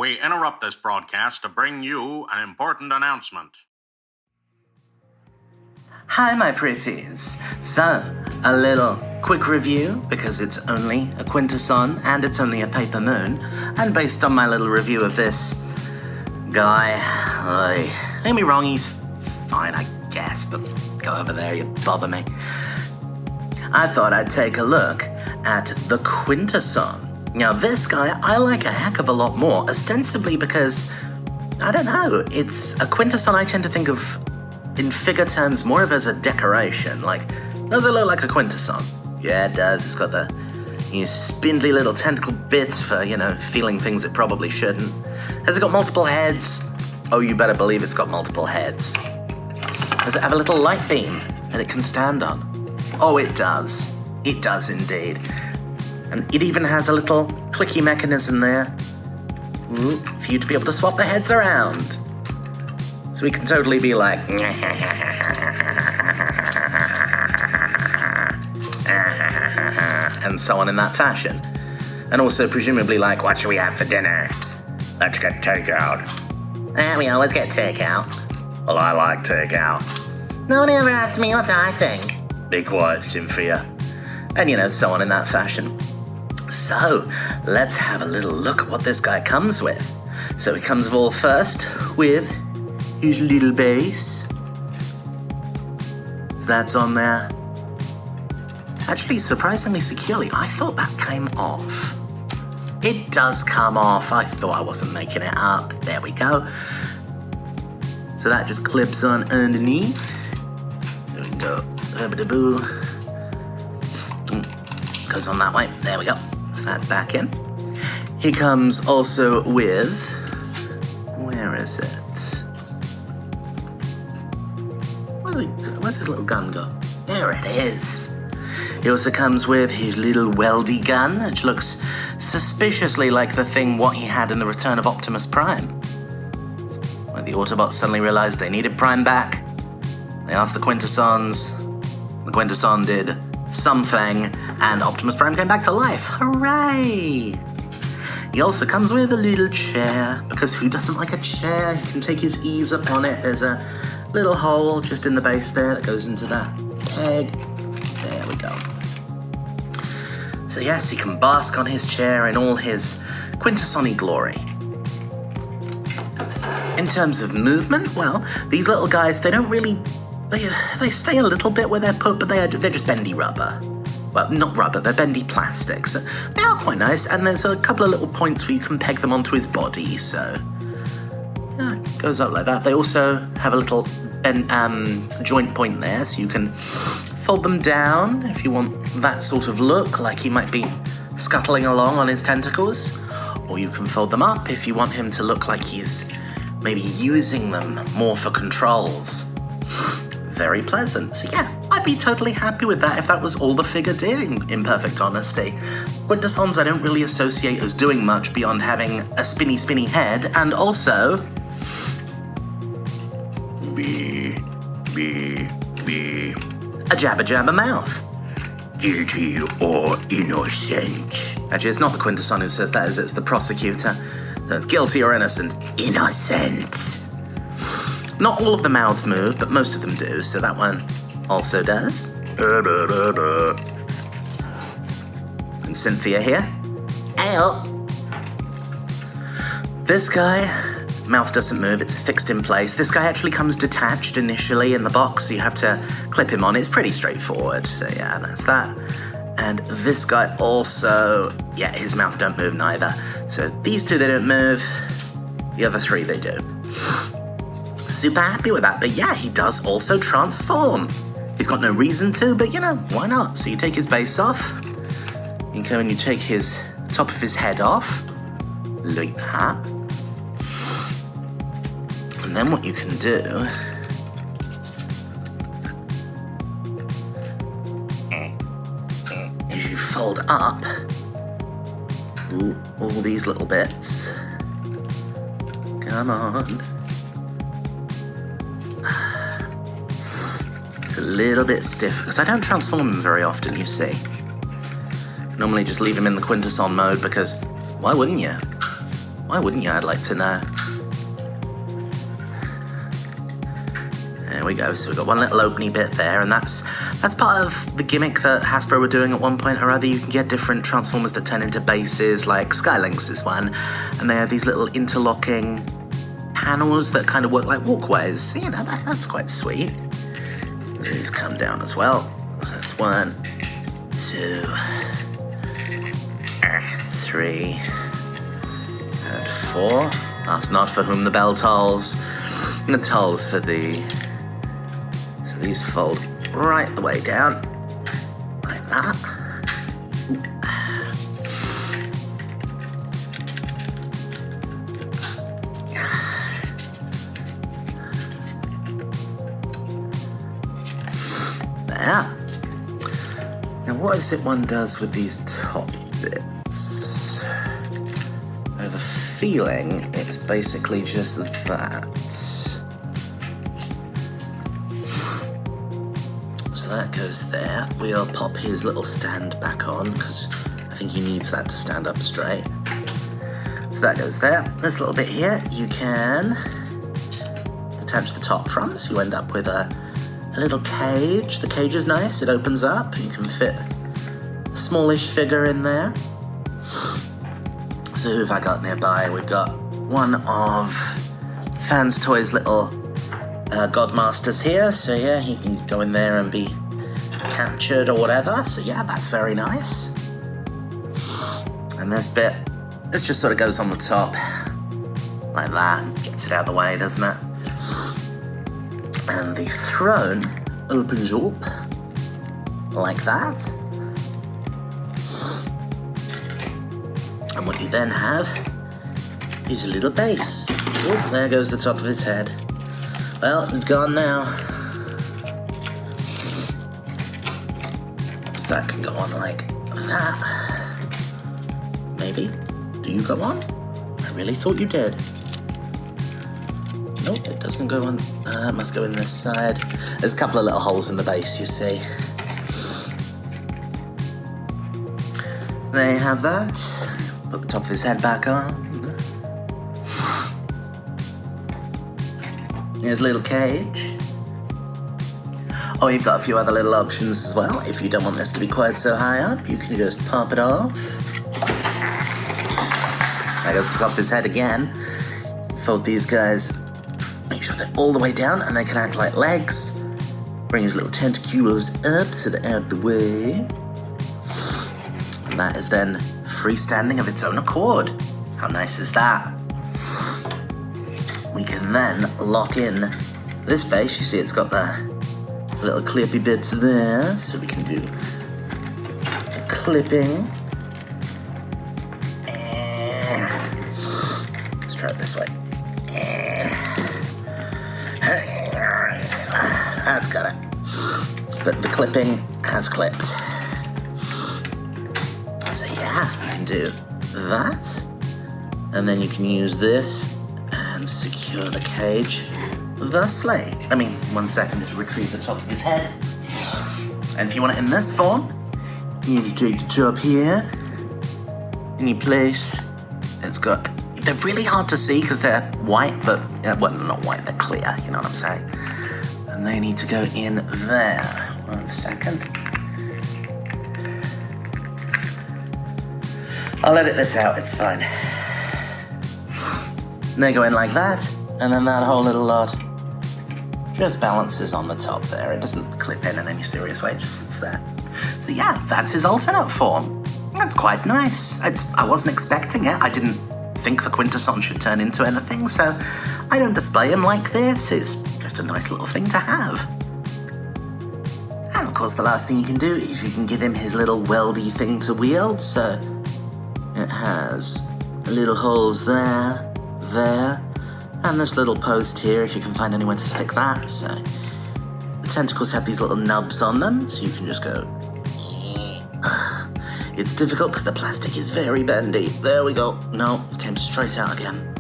We interrupt this broadcast to bring you an important announcement. Hi, my pretties. So, a little quick review, because it's only a Quintesson and it's only a paper moon, and based on my little review of this guy, don't get me wrong, he's fine, I guess, but go over there, you bother me. I thought I'd take a look at the Quintesson. Now, this guy I like a heck of a lot more, ostensibly because, I don't know, it's a Quintesson I tend to think of in figure terms more of as a decoration. Like, does it look like a Quintesson? Yeah, it does. It's got these spindly little tentacle bits for, feeling things it probably shouldn't. Has it got multiple heads? Oh, you better believe it's got multiple heads. Does it have a little light beam that it can stand on? Oh, it does. It does indeed. And it even has a little clicky mechanism there for you to be able to swap the heads around. So we can totally be like, and so on in that fashion. And also presumably like, what should we have for dinner? Let's get takeout. We always get takeout. Well, I like takeout. Nobody ever asks me what I think. Be quiet, Cynthia. And so on in that fashion. So, let's have a little look at what this guy comes with. So he comes all first with his little base. So that's on there. Actually, surprisingly securely. I thought that came off. It does come off. I thought I wasn't making it up. There we go. So that just clips on underneath. There we go. Boo. Goes on that way. There we go. So that's back in. He comes also with... Where is it? Where's his little gun go? There it is. He also comes with his little weldy gun, which looks suspiciously like the thing what he had in the Return of Optimus Prime. When the Autobots suddenly realized they needed Prime back, they asked the Quintessons. The Quintesson did something, and Optimus Prime came back to life. Hooray! He also comes with a little chair, because who doesn't like a chair? He can take his ease up on it. There's a little hole just in the base there that goes into that peg. There we go. So yes, he can bask on his chair in all his Quintesson-y glory. In terms of movement, well, these little guys, they don't really... They stay a little bit where they're put, but they're just bendy rubber. Well, not rubber, they're bendy plastic, so they are quite nice, and there's a couple of little points where you can peg them onto his body, so... Yeah, it goes up like that. They also have a little joint point there, so you can fold them down if you want that sort of look, like he might be scuttling along on his tentacles, or you can fold them up if you want him to look like he's maybe using them more for controls. Very pleasant. So yeah, I'd be totally happy with that if that was all the figure did, in perfect honesty. Quintessons I don't really associate as doing much beyond having a spinny head, and also... a jabba mouth. Guilty or innocent. Actually, it's not the Quintesson who says that, is it? It's the prosecutor. So it's guilty or innocent. Innocent. Not all of the mouths move, but most of them do, so that one also does. And Cynthia here. Ayo. This guy, mouth doesn't move, it's fixed in place. This guy actually comes detached initially in the box, so you have to clip him on. It's pretty straightforward, so yeah, that's that. And this guy also, yeah, his mouth don't move neither. So these two, they don't move. The other three, they do. Super happy with that, but yeah, he does also transform. He's got no reason to, but why not? So you take his base off, you go and you take his top of his head off, like that. And then what you can do is you fold up all these little bits. Come on. It's a little bit stiff, because I don't transform him very often, you see. Normally just leave him in the Quintesson mode, because why wouldn't you? Why wouldn't you? I'd like to know. There we go. So we've got one little opening bit there, and that's part of the gimmick that Hasbro were doing at one point or other. You can get different Transformers that turn into bases, like Skylinks is one, and they have these little interlocking panels that kind of work like walkways. So, you know, that's quite sweet. These come down as well. So it's 1, 2, 3, and 4. Ask not for whom the bell tolls. And it tolls for thee. So these fold right the way down, like that. There. Now what is it one does with these top bits? I have a feeling it's basically just that. So that goes there. We'll pop his little stand back on because I think he needs that to stand up straight. So that goes there. This little bit here you can attach the top from, so you end up with a little cage. The cage is nice, it opens up, you can fit a smallish figure in there. So who have I got nearby? We've got one of Fans Toys' little Godmasters here, so yeah, he can go in there and be captured or whatever, so yeah, that's very nice. And this just sort of goes on the top, like that, gets it out of the way, doesn't it? And the throne opens up, like that. And what you then have is a little base. Oh, there goes the top of his head. Well, it's gone now. So that can go on like that. Maybe. Do you go on? I really thought you did. Nope, it doesn't go on. It must go in this side. There's a couple of little holes in the base, you see. There you have that. Put the top of his head back on. Here's a little cage. Oh, you've got a few other little options as well. If you don't want this to be quite so high up, you can just pop it off. There goes the top of his head again. Fold these guys, make sure they're all the way down and they can act like legs. Bring his little tentacles up so they're out of the way. And that is then freestanding of its own accord. How nice is that? We can then lock in this base. You see it's got the little clippy bits there, so we can do the clipping. Let's try it this way. That's got it. But the clipping has clipped. So yeah, you can do that. And then you can use this and secure the cage thusly. I mean, 1 second to retrieve the top of his head. And if you want it in this form, you need to take the top here and you place. They're really hard to see because they're white, but, well, not white, they're clear, you know what I'm saying? And they need to go in there. 1 second. I'll edit this out, it's fine. They go in like that, and then that whole little lot just balances on the top there. It doesn't clip in any serious way, it just sits there. So yeah, that's his alternate form. That's quite nice. I wasn't expecting it. I didn't think the Quintesson should turn into anything, so I don't display him like this. It's just a nice little thing to have. And of course the last thing you can do is you can give him his little weldy thing to wield, so it has little holes there, and this little post here if you can find anywhere to stick that. So the tentacles have these little nubs on them, so you can just go. It's difficult because the plastic is very bendy. There we go. No, it came straight out again.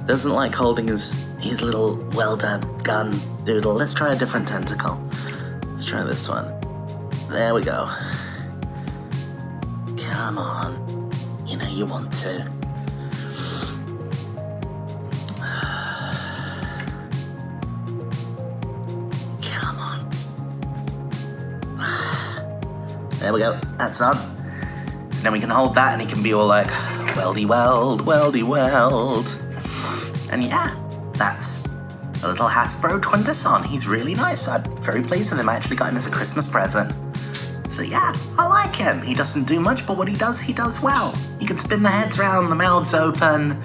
Doesn't like holding his little welder gun doodle. Let's try a different tentacle. Let's try this one. There we go. Come on. You know, you want to. Come on. There we go, that's on. So then we can hold that and he can be all like, weldy weld, weldy weld. And yeah, that's a little Hasbro Quintesson. He's really nice. I'm very pleased with him. I actually got him as a Christmas present. So yeah, I like him. He doesn't do much, but what he does well. He can spin the heads around, the mouths open.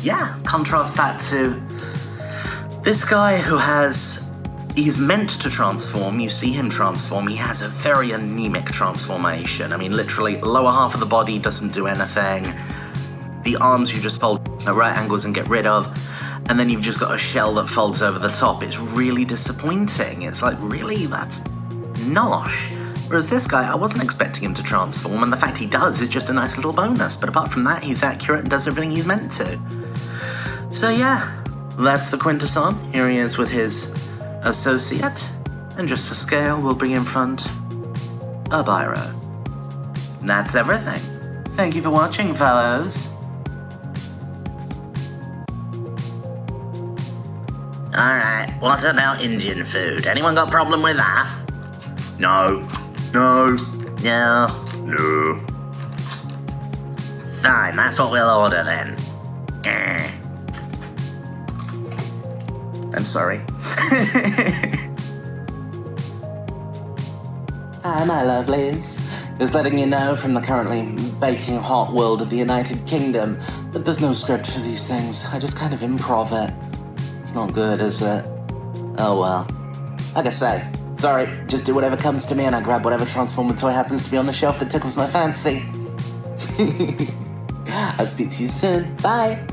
Yeah, contrast that to this guy who he's meant to transform. You see him transform. He has a very anemic transformation. I mean, literally, lower half of the body doesn't do anything. The arms you just fold at right angles and get rid of. And then you've just got a shell that folds over the top. It's really disappointing. It's like, really? That's nosh. Whereas this guy, I wasn't expecting him to transform, and the fact he does is just a nice little bonus. But apart from that, he's accurate and does everything he's meant to. So yeah, that's the Quintesson. Here he is with his associate. And just for scale, we'll bring in front a biro. And that's everything. Thank you for watching, fellows. Alright, what about Indian food? Anyone got a problem with that? No. No. No. No. Fine, that's what we'll order then. I'm sorry. Hi, my lovelies. Just letting you know from the currently baking hot world of the United Kingdom that there's no script for these things. I just kind of improv it. It's not good, is it? Oh well. Like I say, sorry, just do whatever comes to me and I grab whatever Transformer toy happens to be on the shelf that tickles my fancy. I'll speak to you soon. Bye!